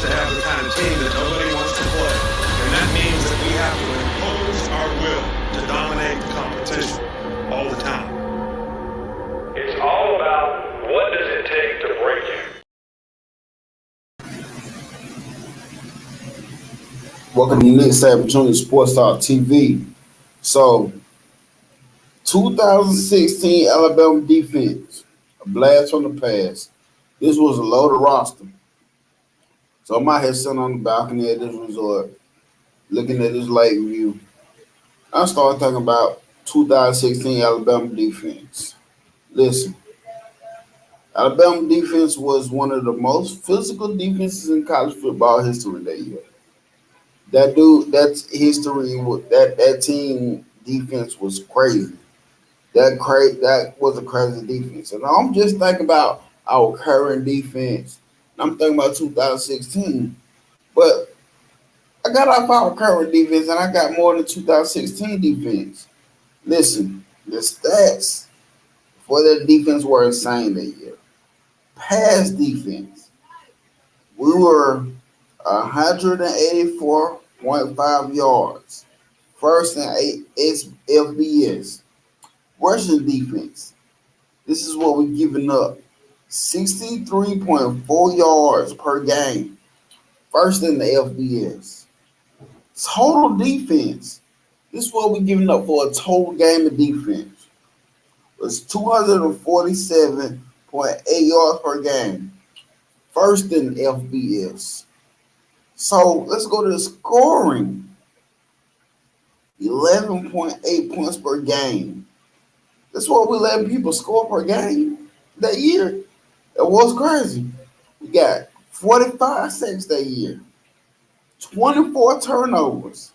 to have the kind of team that nobody wants to play. And that means that we have to impose our will to dominate the competition all the time. It's all about what does it take to break you. Welcome to Next Opportunity Sports Talk TV. So, 2016 Alabama defense, a blast from the past. This was a loaded roster. So I'm out here sitting on the balcony at this resort, looking at this lake view. I started talking about 2016 Alabama defense. Listen, Alabama defense was one of the most physical defenses in college football history that year. That's history. That team defense was crazy. That was a crazy defense. And I'm just thinking about our current defense. I'm thinking about 2016. But I got off our current defense and I got more than 2016 defense. Listen, the stats for that defense were insane that year. Pass defense, we were 184.5 yards, first in FBS. Rushing defense, this is what we're giving up, 63.4 yards per game, first in the FBS. Total defense, this is what we're giving up for a total game of defense, was 247.8 yards per game, first in FBS. So let's go to the scoring, 11.8 points per game. That's what we're letting people score per game that year. It was crazy. We got 45 sacks that year, 24 turnovers,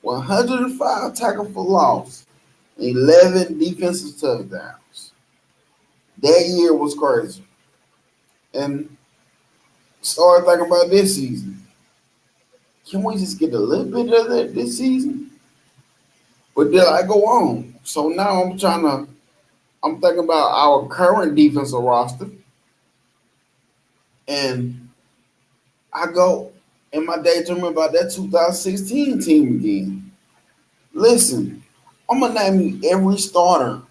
105 tackles for loss, 11 defensive touchdowns. That year was crazy. And started thinking about this season. Can we just get a little bit of that this season? But then I go on. So now I'm thinking about our current defensive roster. And I go in my daydream about that 2016 team again. Listen, I'm gonna name you every starter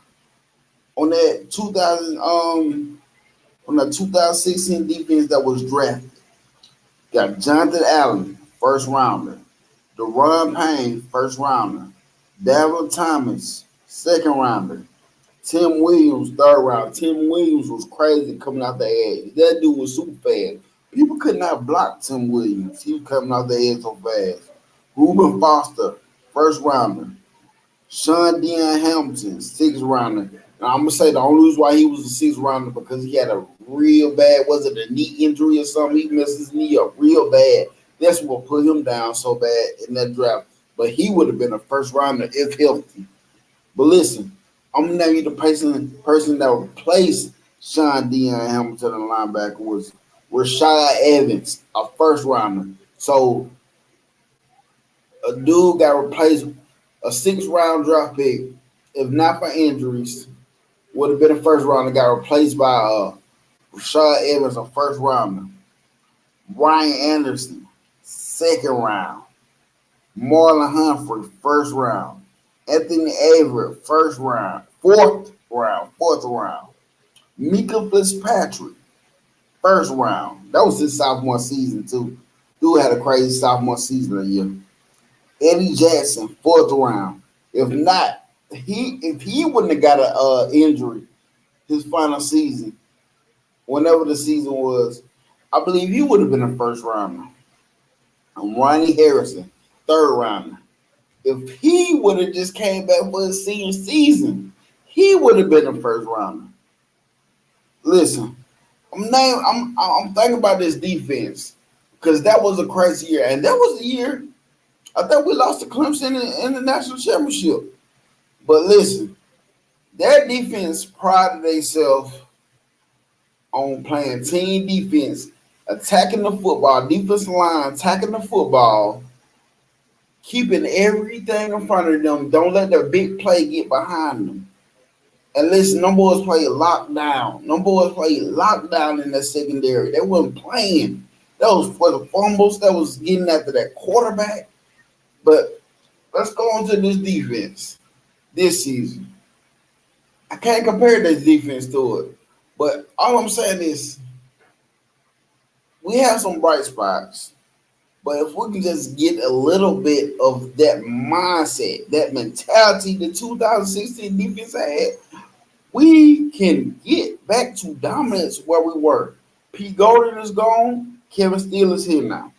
on that 2016 defense that was drafted. Got Jonathan Allen, first rounder. Deron Payne, first rounder. Davin Thomas, second rounder. Tim Williams, third round. Tim Williams was crazy coming out the edge. That dude was super fast. People could not block Tim Williams. He was coming out the edge so fast. Reuben Foster, first rounder. Sean Dion Hamilton, sixth rounder. And I'm gonna say the only reason why he was a sixth rounder because he had a real bad, was it a knee injury or something? He messed his knee up real bad. That's what put him down so bad in that draft. But he would have been a first rounder if healthy. But listen, I'm gonna name you the person that replaced Sean Dion Hamilton, the linebacker, was Rashad Evans, a first rounder. So a dude got replaced, a sixth round draft pick, if not for injuries, would have been a first rounder, got replaced by Rashad Evans, a first rounder. Brian Anderson, second round. Marlon Humphrey, first round. Anthony Averett, fourth round. Mika Fitzpatrick, first round. That was his sophomore season too. Dude had a crazy sophomore season that year. Eddie Jackson, fourth round. If he wouldn't have got an injury his final season, whenever the season was, I believe he would have been a first rounder. And Ronnie Harrison, third rounder. If he would have just came back for his senior season, he would have been a first rounder. Listen, I'm thinking about this defense because that was a crazy year, and that was a year I thought we lost to Clemson in the national championship. But listen, that defense prided themselves on playing team defense, attacking the football, defensive line, attacking the football, keeping everything in front of them. Don't let the big play get behind them. And listen, them boys played lockdown. Them boys played lockdown in that secondary. They wasn't playing. That was for the fumbles. That was getting after that quarterback. But let's go on to this defense this season. I can't compare this defense to it. But all I'm saying is we have some bright spots. But if we can just get a little bit of that mindset, that mentality the 2016 defense had, we can get back to dominance where we were. Pete Golden is gone. Kevin Steele is here now.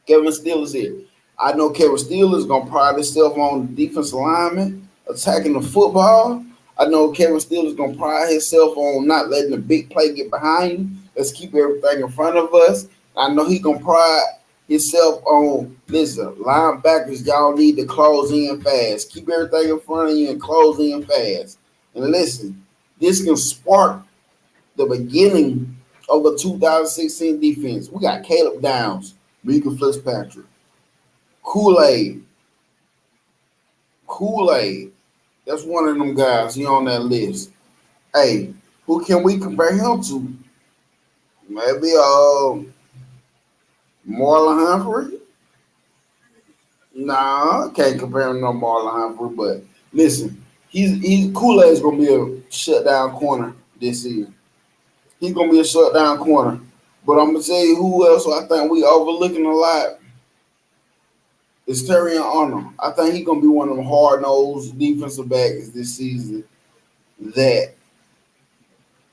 Kevin Steele is here. I know Kevin Steele is going to pride himself on the defensive lineman, attacking the football. I know Kevin Steele is going to pride himself on not letting the big play get behind you. Let's keep everything in front of us. I know he's going to pride himself on, listen, linebackers, y'all need to close in fast. Keep everything in front of you and close in fast. And listen, this can spark the beginning of the 2016 defense. We got Caleb Downs, Mika Fitzpatrick, Kool-Aid. That's one of them guys. He on that list. Hey, who can we compare him to? Maybe Marlon Humphrey? Nah, I can't compare him to Marlon Humphrey. But listen, he's Kool-Aid's gonna be a shutdown corner this season. He's gonna be a shutdown corner. But I'm gonna tell you who else I think we overlooking a lot is Terrion Arnold. I think he's gonna be one of them hard-nosed defensive backs this season that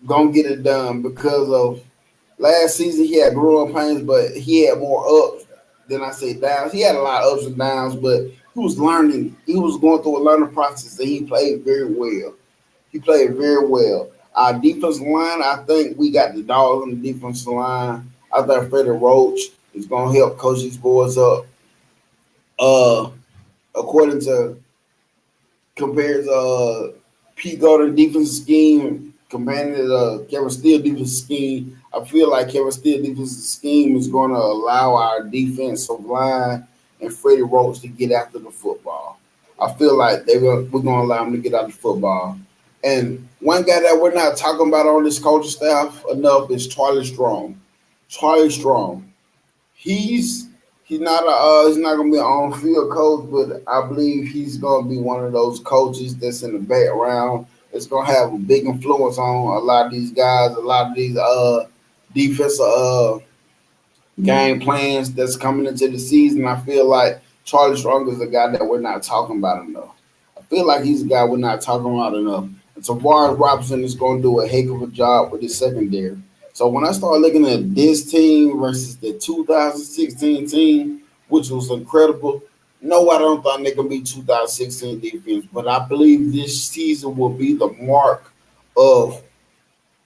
gonna get it done because of last season he had growing pains, but he had more ups than I say downs. He had a lot of ups and downs, but he was learning. He was going through a learning process, and he played very well. He played very well. Our defensive line, I think we got the dogs on the defensive line. I think Freddie Roach is going to help coach these boys up. According to compared Pete Golden defensive scheme compared to Kevin Steele defensive scheme, I feel like Kevin Steele defensive scheme is going to allow our defensive line and Freddie Roach to get after the football. I feel like we're going to allow them to get out the football. And one guy that we're not talking about on this coaching staff enough is Charlie Strong. Charlie Strong. He's not gonna be an on-field coach, but I believe he's gonna be one of those coaches that's in the background. It's gonna have a big influence on a lot of these guys, a lot of these defensive game plans that's coming into the season. I feel like Charlie Strong is a guy that we're not talking about enough. I feel like he's a guy we're not talking about enough. And Tavares Robinson is going to do a heck of a job with his secondary. So when I start looking at this team versus the 2016 team, which was incredible, no, I don't think they can be 2016 defense, but I believe this season will be the mark of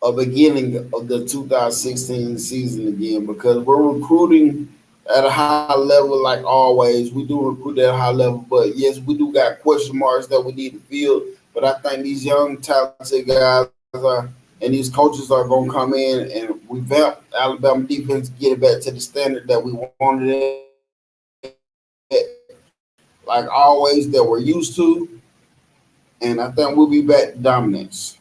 a beginning of the 2016 season again because we're recruiting at a high level like always. We do recruit at a high level, but yes, we do got question marks that we need to fill. But I think these young, talented guys and these coaches are going to come in and revamp Alabama defense, get it back to the standard that we wanted it, like always, that we're used to. And I think we'll be back to dominance.